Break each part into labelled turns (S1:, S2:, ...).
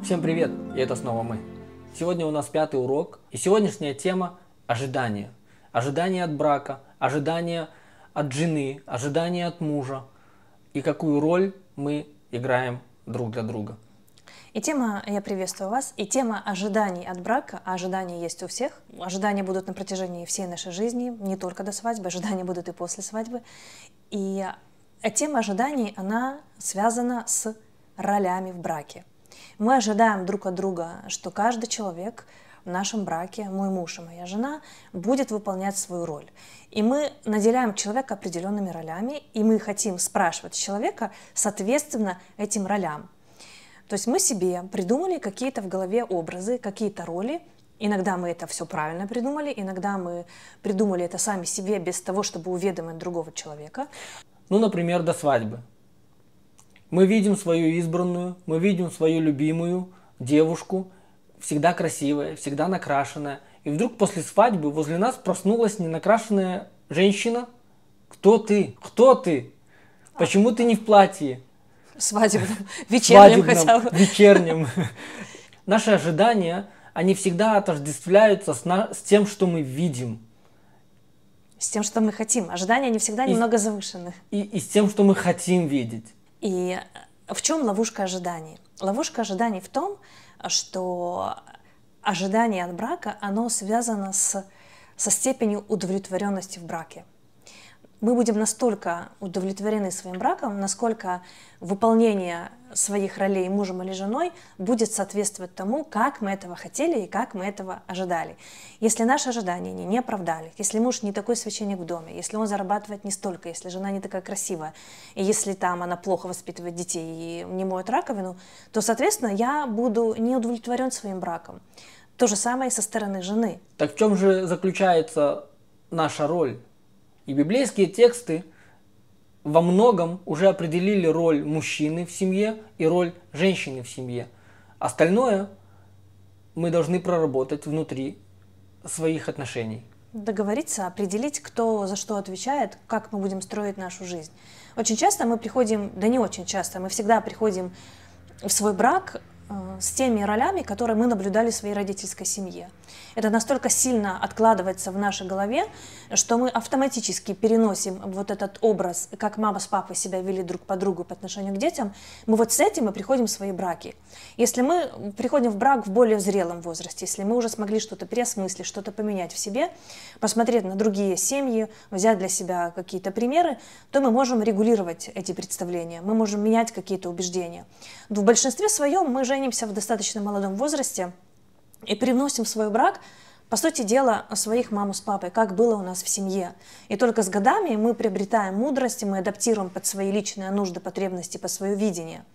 S1: Всем привет, и это снова мы. Сегодня у нас 5-й урок, и сегодняшняя тема – ожидание. Ожидание от брака, ожидание от жены, ожидание от мужа, и какую роль мы играем друг для друга.
S2: И тема, я приветствую вас, и тема ожиданий от брака, а ожидания есть у всех. Ожидания будут на протяжении всей нашей жизни, не только до свадьбы, ожидания будут и после свадьбы. И тема ожиданий, она связана с ролями в браке. Мы ожидаем друг от друга, что каждый человек в нашем браке, мой муж и моя жена, будет выполнять свою роль. И мы наделяем человека определенными ролями, и мы хотим спрашивать человека соответственно этим ролям. То есть мы себе придумали какие-то в голове образы, какие-то роли. Иногда мы это все правильно придумали, иногда мы придумали это сами себе без того, чтобы уведомить другого человека.
S1: Ну, например, до свадьбы. Мы видим свою избранную, мы видим свою любимую девушку, всегда красивая, всегда накрашенная. И вдруг после свадьбы возле нас проснулась ненакрашенная женщина. Кто ты? Кто ты? Почему ты не в платье?
S2: Свадебном, вечернем хотя бы.
S1: Вечернем. Наши ожидания, они всегда отождествляются с тем, что мы видим.
S2: С тем, что мы хотим. Ожидания, они всегда немного завышены.
S1: И с тем, что мы хотим видеть.
S2: И в чем ловушка ожиданий? Ловушка ожиданий в том, что ожидание от брака, оно связано со степенью удовлетворенности в браке. Мы будем настолько удовлетворены своим браком, насколько выполнение своих ролей мужем или женой будет соответствовать тому, как мы этого хотели и как мы этого ожидали. Если наши ожидания не оправдали, если муж не такой священник в доме, если он зарабатывает не столько, если жена не такая красивая, и если там она плохо воспитывает детей и не моет раковину, то, соответственно, я буду не удовлетворен своим браком. То же самое и со стороны жены.
S1: Так в чем же заключается наша роль? И библейские тексты во многом уже определили роль мужчины в семье и роль женщины в семье. Остальное мы должны проработать внутри своих отношений.
S2: Договориться, определить, кто за что отвечает, как мы будем строить нашу жизнь. Очень часто мы приходим, да не очень часто, мы всегда приходим в свой брак с теми ролями, которые мы наблюдали в своей родительской семье. Это настолько сильно откладывается в нашей голове, что мы автоматически переносим вот этот образ, как мама с папой себя вели друг по другу по отношению к детям. Мы вот с этим и приходим в свои браки. Если мы приходим в брак в более зрелом возрасте, если мы уже смогли что-то переосмыслить, что-то поменять в себе, посмотреть на другие семьи, взять для себя какие-то примеры, то мы можем регулировать эти представления, мы можем менять какие-то убеждения. Но в большинстве своем мы женимся в достаточно молодом возрасте и привносим в свой брак, по сути дела, своих маму с папой, как было у нас в семье. И только с годами мы приобретаем мудрость, и мы адаптируем под свои личные нужды, потребности, под свое видение.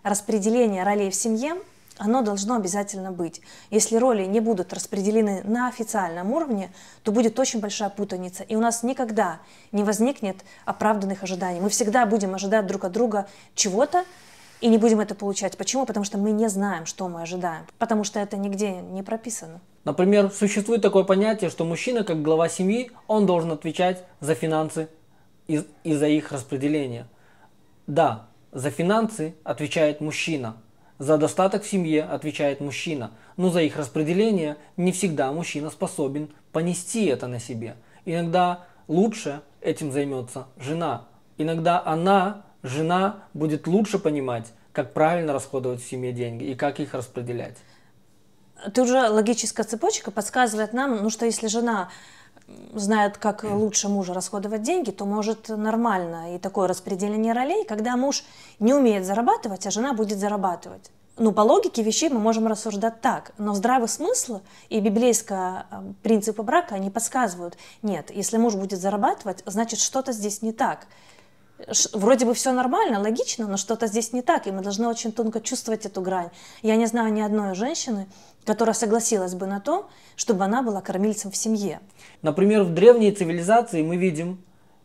S2: Распределение ролей в семье, оно должно обязательно быть. Если роли не будут распределены на официальном уровне, то будет очень большая путаница, и у нас никогда не возникнет оправданных ожиданий. Мы всегда будем ожидать друг от друга чего-то, и не будем это получать. Почему? Потому что мы не знаем, что мы ожидаем. Потому что это нигде не прописано.
S1: Например, существует такое понятие, что мужчина, как глава семьи, он должен отвечать за финансы и за их распределение. Да, за финансы отвечает мужчина. За достаток в семье отвечает мужчина. Но за их распределение не всегда мужчина способен понести это на себе. Иногда лучше этим займется жена. Иногда жена будет лучше понимать, как правильно расходовать в семье деньги и как их распределять.
S2: Тут же логическая цепочка подсказывает нам, что если жена знает, как лучше мужа расходовать деньги, то может нормально и такое распределение ролей, когда муж не умеет зарабатывать, а жена будет зарабатывать. По логике вещей мы можем рассуждать так, но здравый смысл и библейские принципы брака, они подсказывают, нет, если муж будет зарабатывать, значит что-то здесь не так. Вроде бы все нормально, логично, но что-то здесь не так, и мы должны очень тонко чувствовать эту грань. Я не знаю ни одной женщины, которая согласилась бы на то, чтобы она была кормильцем в семье.
S1: Например, в древней цивилизации мы видим,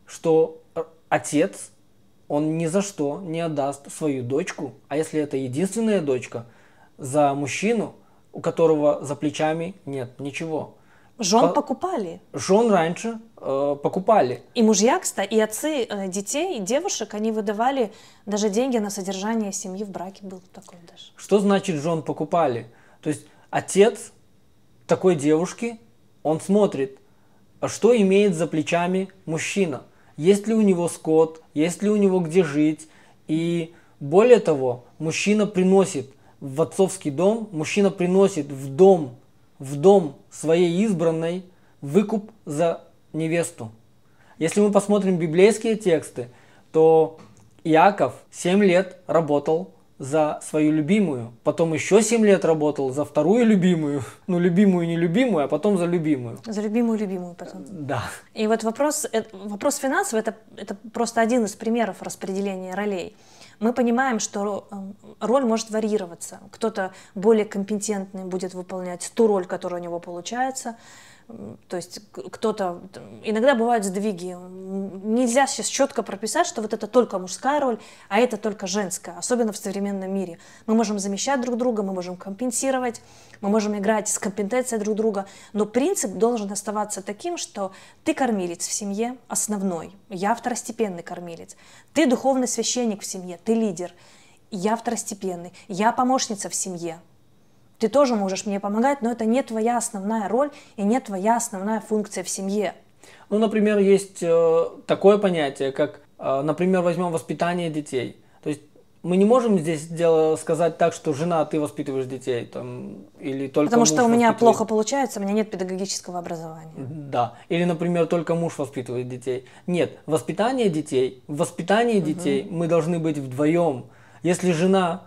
S1: что отец, он ни за что не отдаст свою дочку, а если это единственная дочка, за мужчину, у которого за плечами нет ничего.
S2: Жен покупали.
S1: Жен раньше покупали.
S2: И мужья, кстати, и отцы детей, и девушек, они выдавали даже деньги на содержание семьи в браке, был такой даже.
S1: Что значит жен покупали? То есть отец такой девушки, он смотрит, что имеет за плечами мужчина. Есть ли у него скот, есть ли у него где жить. И более того, мужчина приносит в отцовский дом, мужчина приносит в дом своей избранной выкуп за невесту. Если мы посмотрим библейские тексты, то Иаков 7 лет работал за свою любимую, потом еще 7 лет работал за вторую любимую, ну любимую не любимую, а потом за любимую.
S2: За любимую потом.
S1: Да.
S2: И вот вопрос финансов это просто один из примеров распределения ролей. Мы понимаем, что роль может варьироваться. Кто-то более компетентный будет выполнять ту роль, которая у него получается. То есть кто-то... Иногда бывают сдвиги. Нельзя сейчас четко прописать, что вот это только мужская роль, а это только женская, особенно в современном мире. Мы можем замещать друг друга, мы можем компенсировать, мы можем играть с компетенцией друг друга, но принцип должен оставаться таким, что ты кормилец в семье, основной, я второстепенный кормилец, ты духовный священник в семье, ты лидер, я второстепенный, я помощница в семье. Ты тоже можешь мне помогать, но это не твоя основная роль и не твоя основная функция в семье.
S1: Ну, например, есть такое понятие, как, например, возьмем воспитание детей. То есть мы не можем здесь сказать так, что жена, ты воспитываешь детей, там, или только
S2: Потому
S1: муж
S2: что у меня
S1: воспитывает.
S2: плохо получается, у меня нет педагогического образования.
S1: Да. Или, например, только муж воспитывает детей. Нет, в воспитании детей мы должны быть вдвоем. Если жена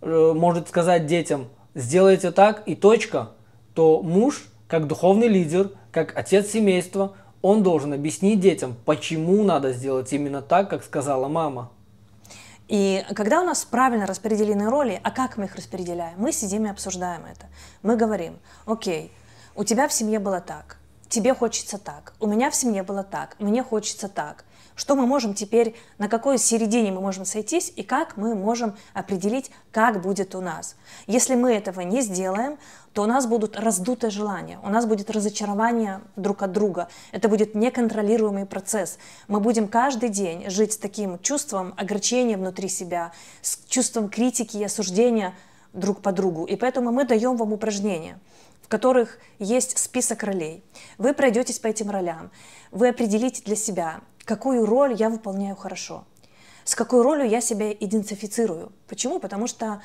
S1: может сказать детям, сделайте так и точка, то муж, как духовный лидер, как отец семейства, он должен объяснить детям, почему надо сделать именно так, как сказала мама.
S2: И когда у нас правильно распределены роли, а как мы их распределяем? Мы сидим и обсуждаем это. Мы говорим, окей, у тебя в семье было так, тебе хочется так, у меня в семье было так, мне хочется так. Что мы можем теперь, на какой середине мы можем сойтись и как мы можем определить, как будет у нас. Если мы этого не сделаем, то у нас будут раздутые желания, у нас будет разочарование друг от друга. Это будет неконтролируемый процесс. Мы будем каждый день жить с таким чувством огорчения внутри себя, с чувством критики и осуждения друг по другу. И поэтому мы даем вам упражнения, в которых есть список ролей. Вы пройдетесь по этим ролям, вы определите для себя, какую роль я выполняю хорошо, с какой ролью я себя идентифицирую. Почему? Потому что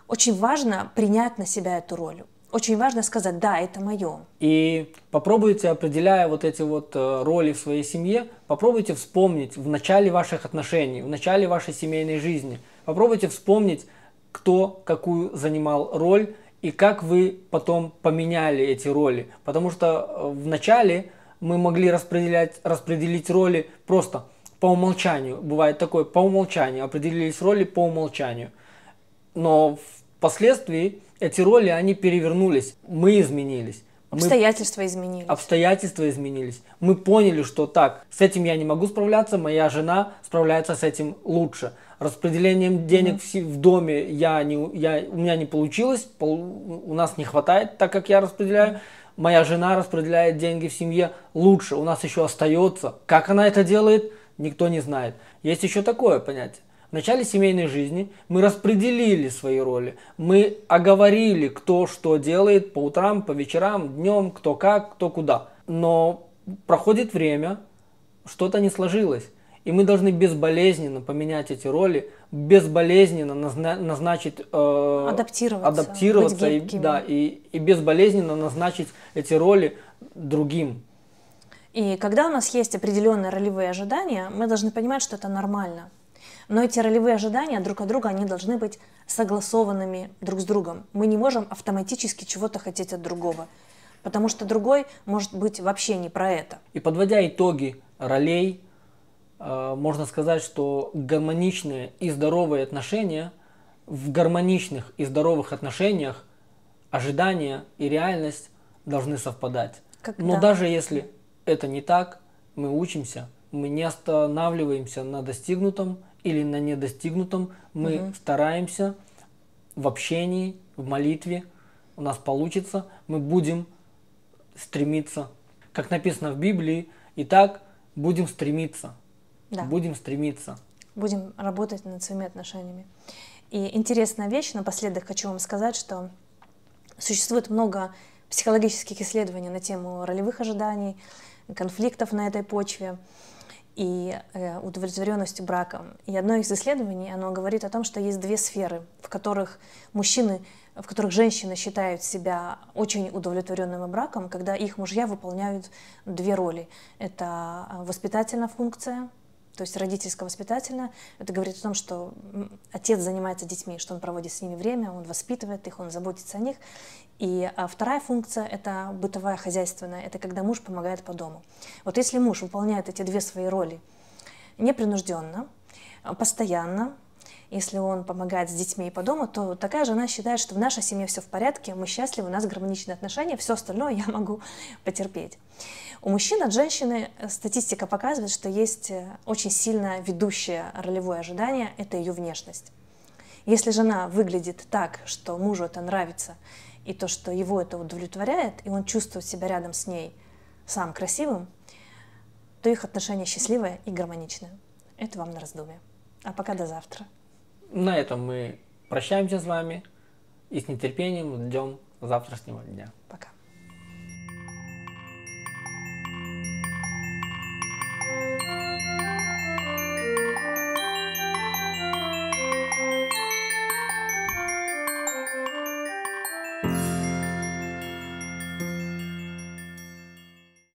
S2: очень важно принять на себя эту роль. Очень важно сказать, да, это мое.
S1: И попробуйте, определяя вот эти вот роли в своей семье, попробуйте вспомнить в начале ваших отношений, в начале вашей семейной жизни. Попробуйте вспомнить, кто какую занимал роль и как вы потом поменяли эти роли. Потому что в начале мы могли распределить роли просто по умолчанию. Бывает такое, по умолчанию. Определились роли по умолчанию. Но впоследствии эти роли, они перевернулись. Мы изменились.
S2: Обстоятельства изменились.
S1: Обстоятельства изменились. Мы поняли, что так, с этим я не могу справляться, моя жена справляется с этим лучше. Распределением денег в доме у меня не получилось, у нас не хватает, так как я распределяю. Моя жена распределяет деньги в семье лучше, у нас еще остается. Как она это делает, никто не знает. Есть еще такое понятие. В начале семейной жизни мы распределили свои роли, мы оговорили, кто что делает по утрам, по вечерам, днем, кто как, кто куда. Но проходит время, что-то не сложилось. И мы должны безболезненно поменять эти роли, безболезненно назначить, адаптироваться и безболезненно назначить эти роли другим.
S2: И когда у нас есть определенные ролевые ожидания, мы должны понимать, что это нормально. Но эти ролевые ожидания друг от друга, они должны быть согласованными друг с другом. Мы не можем автоматически чего-то хотеть от другого, потому что другой может быть вообще не про это.
S1: И подводя итоги ролей, можно сказать, что гармоничные и здоровые отношения, в гармоничных и здоровых отношениях ожидания и реальность должны совпадать. Но даже если это не так, мы учимся, мы не останавливаемся на достигнутом или на недостигнутом, мы стараемся в общении, в молитве, у нас получится, мы будем стремиться. Как написано в Библии, Итак, будем стремиться.
S2: Да.
S1: Будем стремиться.
S2: Будем работать над своими отношениями. И интересная вещь, напоследок хочу вам сказать, что существует много психологических исследований на тему ролевых ожиданий, конфликтов на этой почве и удовлетворенности браком. И одно из исследований, оно говорит о том, что есть две сферы, в которых женщины считают себя очень удовлетворенным браком, когда их мужья выполняют две роли. Это воспитательная функция, то есть родительско-воспитательная. Это говорит о том, что отец занимается детьми, что он проводит с ними время, он воспитывает их, он заботится о них. И вторая функция – это бытовая, хозяйственная, это когда муж помогает по дому. Вот если муж выполняет эти две свои роли непринужденно, постоянно, если он помогает с детьми и по дому, то такая жена считает, что в нашей семье все в порядке, мы счастливы, у нас гармоничные отношения, все остальное я могу потерпеть. У мужчин от женщины статистика показывает, что есть очень сильно ведущее ролевое ожидание – это ее внешность. Если жена выглядит так, что мужу это нравится, и то, что его это удовлетворяет, и он чувствует себя рядом с ней сам красивым, то их отношения счастливые и гармоничные. Это вам на раздумье. А пока до завтра.
S1: На этом мы прощаемся с вами и с нетерпением ждем завтрашнего дня.
S2: Пока.